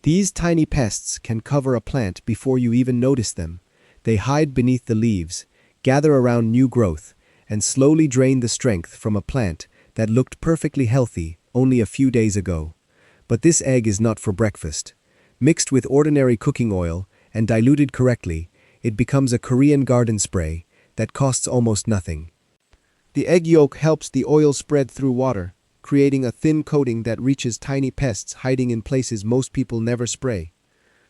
These tiny pests can cover a plant before you even notice them. They hide beneath the leaves, gather around new growth, and slowly drain the strength from a plant that looked perfectly healthy only a few days ago. But this egg is not for breakfast. Mixed with ordinary cooking oil and diluted correctly, it becomes a Korean garden spray that costs almost nothing. The egg yolk helps the oil spread through water, creating a thin coating that reaches tiny pests hiding in places most people never spray.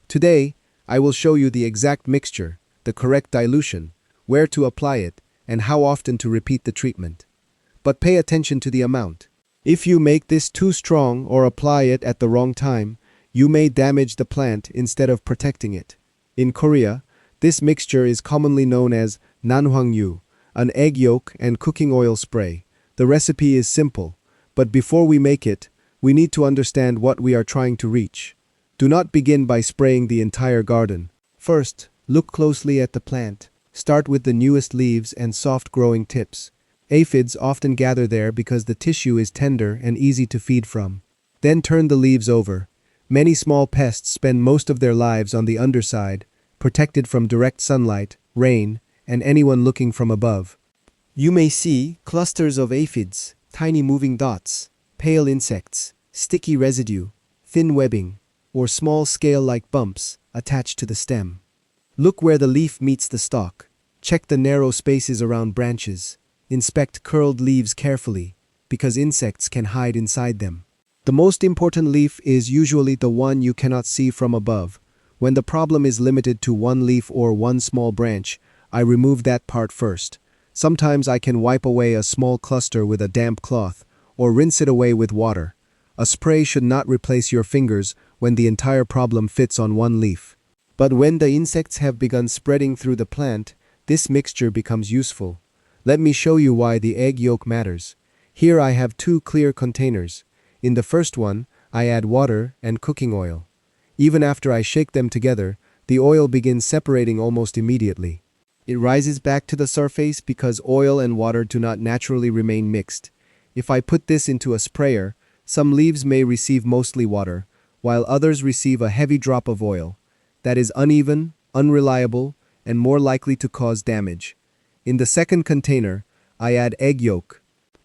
Today, I will show you the exact mixture, the correct dilution, where to apply it, and how often to repeat the treatment. But pay attention to the amount. If you make this too strong or apply it at the wrong time, you may damage the plant instead of protecting it. In Korea, this mixture is commonly known as nanhwangyu, an egg yolk and cooking oil spray. The recipe is simple, but before we make it, we need to understand what we are trying to reach. Do not begin by spraying the entire garden. First, look closely at the plant. Start with the newest leaves and soft-growing tips. Aphids often gather there because the tissue is tender and easy to feed from. Then turn the leaves over. Many small pests spend most of their lives on the underside, protected from direct sunlight, rain, and anyone looking from above. You may see clusters of aphids, tiny moving dots, pale insects, sticky residue, thin webbing, or small scale-like bumps attached to the stem. Look where the leaf meets the stalk. Check the narrow spaces around branches. Inspect curled leaves carefully, because insects can hide inside them. The most important leaf is usually the one you cannot see from above. When the problem is limited to one leaf or one small branch, I remove that part first. Sometimes I can wipe away a small cluster with a damp cloth, or rinse it away with water. A spray should not replace your fingers when the entire problem fits on one leaf. But when the insects have begun spreading through the plant, this mixture becomes useful. Let me show you why the egg yolk matters. Here I have two clear containers. In the first one, I add water and cooking oil. Even after I shake them together, the oil begins separating almost immediately. It rises back to the surface because oil and water do not naturally remain mixed. If I put this into a sprayer, some leaves may receive mostly water, while others receive a heavy drop of oil. That is uneven, unreliable, and more likely to cause damage. In the second container, I add egg yolk.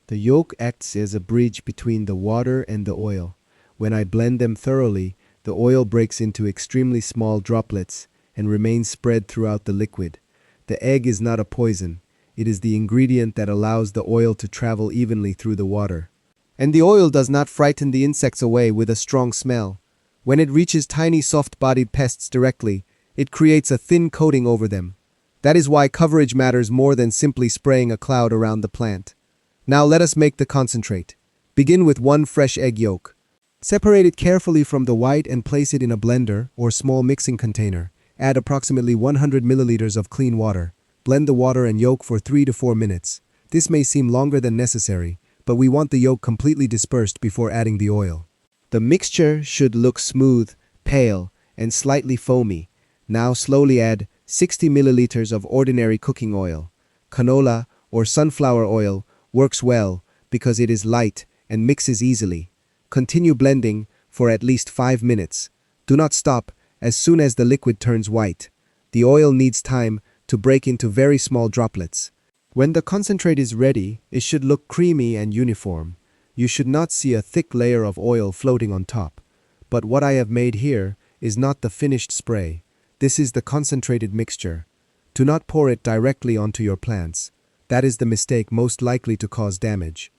The yolk acts as a bridge between the water and the oil. When I blend them thoroughly, the oil breaks into extremely small droplets and remains spread throughout the liquid. The egg is not a poison. It is the ingredient that allows the oil to travel evenly through the water. And the oil does not frighten the insects away with a strong smell. When it reaches tiny soft-bodied pests directly, it creates a thin coating over them. That is why coverage matters more than simply spraying a cloud around the plant. Now let us make the concentrate. Begin with one fresh egg yolk. Separate it carefully from the white and place it in a blender or small mixing container. Add approximately 100 milliliters of clean water. Blend the water and yolk for 3 to 4 minutes. This may seem longer than necessary, but we want the yolk completely dispersed before adding the oil. The mixture should look smooth, pale, and slightly foamy. Now slowly add 60 milliliters of ordinary cooking oil. Canola or sunflower oil works well because it is light and mixes easily. Continue blending for at least 5 minutes. Do not stop as soon as the liquid turns white. The oil needs time to break into very small droplets. When the concentrate is ready, it should look creamy and uniform. You should not see a thick layer of oil floating on top. But what I have made here is not the finished spray. This is the concentrated mixture. Do not pour it directly onto your plants. That is the mistake most likely to cause damage.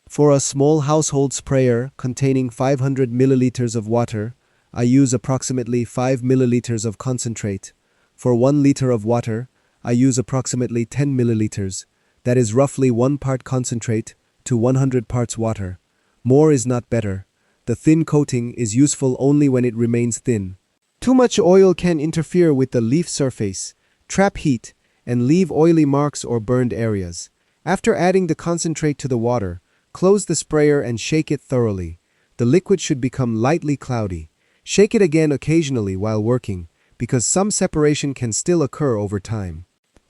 For a small household sprayer containing 500 milliliters of water, I use approximately 5 milliliters of concentrate. For 1 liter of water, I use approximately 10 milliliters. That is roughly 1 part concentrate to 100 parts water. More is not better. The thin coating is useful only when it remains thin. Too much oil can interfere with the leaf surface, trap heat, and leave oily marks or burned areas. After adding the concentrate to the water, close the sprayer and shake it thoroughly. The liquid should become lightly cloudy. Shake it again occasionally while working, because some separation can still occur over time.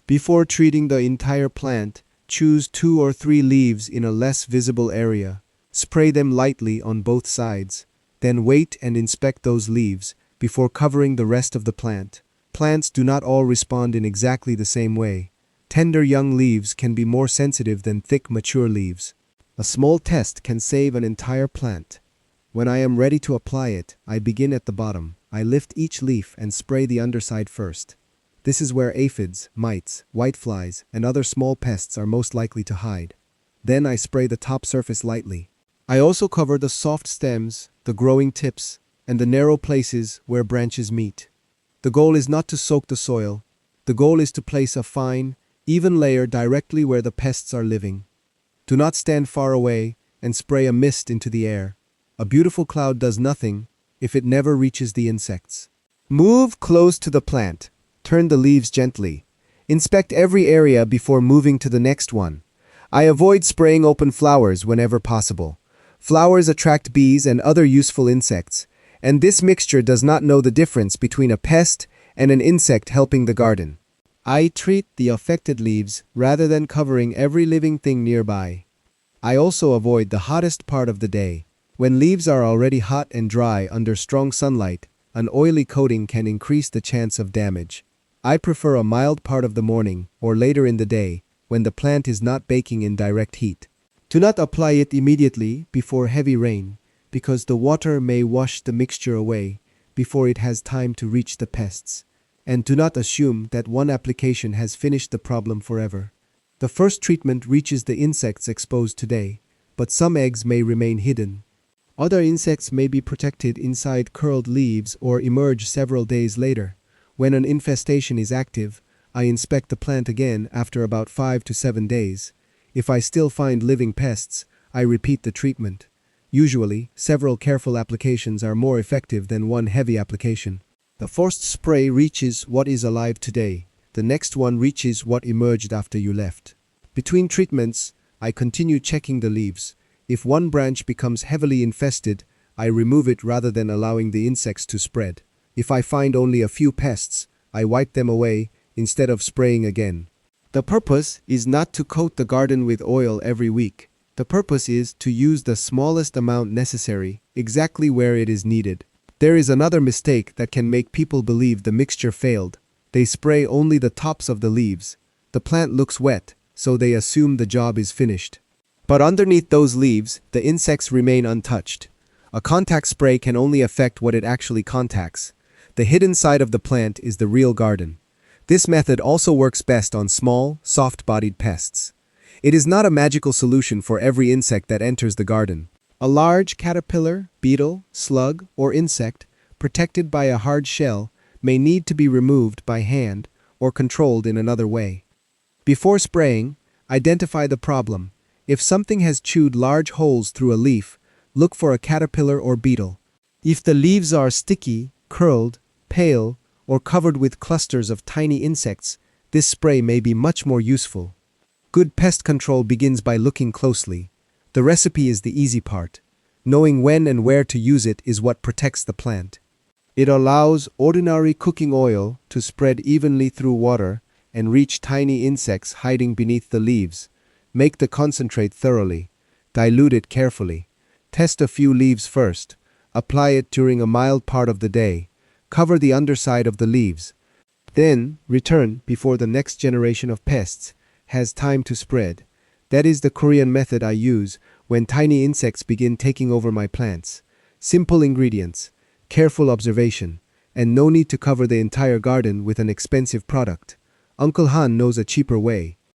Before treating the entire plant, choose 2 or 3 leaves in a less visible area. Spray them lightly on both sides. Then wait and inspect those leaves. before covering the rest of the plant. Plants do not all respond in exactly the same way. Tender young leaves can be more sensitive than thick mature leaves. A small test can save an entire plant. When I am ready to apply it, I begin at the bottom. I lift each leaf and spray the underside first. This is where aphids, mites, whiteflies, and other small pests are most likely to hide. Then I spray the top surface lightly. I also cover the soft stems, the growing tips, and the narrow places where branches meet. The goal is not to soak the soil. The goal is to place a fine, even layer directly where the pests are living. Do not stand far away and spray a mist into the air. A beautiful cloud does nothing if it never reaches the insects. Move close to the plant. Turn the leaves gently. Inspect every area before moving to the next one. I avoid spraying open flowers whenever possible. Flowers attract bees and other useful insects, and this mixture does not know the difference between a pest and an insect helping the garden. I treat the affected leaves rather than covering every living thing nearby. I also avoid the hottest part of the day. When leaves are already hot and dry under strong sunlight, an oily coating can increase the chance of damage. I prefer a mild part of the morning or later in the day when the plant is not baking in direct heat. Do not apply it immediately before heavy rain, because the water may wash the mixture away before it has time to reach the pests. And do not assume that one application has finished the problem forever. The first treatment reaches the insects exposed today, but some eggs may remain hidden. Other insects may be protected inside curled leaves or emerge several days later. When an infestation is active, I inspect the plant again after about 5 to 7 days. If I still find living pests, I repeat the treatment. Usually, several careful applications are more effective than one heavy application. The first spray reaches what is alive today. The next one reaches what emerged after you left. Between treatments, I continue checking the leaves. If one branch becomes heavily infested, I remove it rather than allowing the insects to spread. If I find only a few pests, I wipe them away instead of spraying again. The purpose is not to coat the garden with oil every week. The purpose is to use the smallest amount necessary, exactly where it is needed. There is another mistake that can make people believe the mixture failed. They spray only the tops of the leaves. The plant looks wet, so they assume the job is finished. But underneath those leaves, the insects remain untouched. A contact spray can only affect what it actually contacts. The hidden side of the plant is the real garden. This method also works best on small, soft-bodied pests. It is not a magical solution for every insect that enters the garden. A large caterpillar, beetle, slug, or insect, protected by a hard shell, may need to be removed by hand or controlled in another way. Before spraying, identify the problem. If something has chewed large holes through a leaf, look for a caterpillar or beetle. If the leaves are sticky, curled, pale, or covered with clusters of tiny insects, this spray may be much more useful. Good pest control begins by looking closely. The recipe is the easy part. Knowing when and where to use it is what protects the plant. It allows ordinary cooking oil to spread evenly through water and reach tiny insects hiding beneath the leaves. Make the concentrate thoroughly. Dilute it carefully. Test a few leaves first. Apply it during a mild part of the day. Cover the underside of the leaves. Then, return before the next generation of pests has time to spread. That is the Korean method I use when tiny insects begin taking over my plants. Simple ingredients, careful observation, and no need to cover the entire garden with an expensive product. Uncle Han knows a cheaper way.